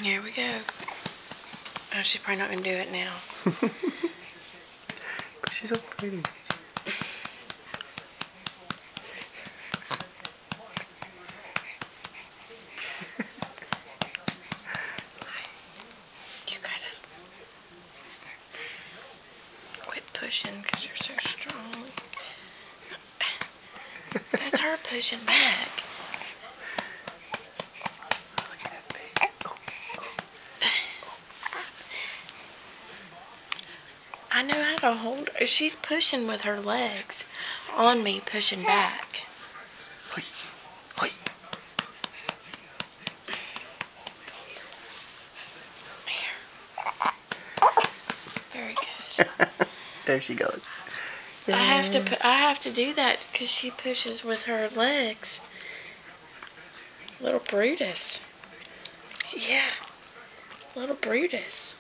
Here we go. Oh, she's probably not going to do it now. She's so pretty. You gotta quit pushing because you're so strong. That's her pushing back. I know how to hold her. She's pushing with her legs on me, pushing back. Here. Very good. There she goes. Yeah. I have to do that because she pushes with her legs. Little Brutus. Yeah. Little Brutus.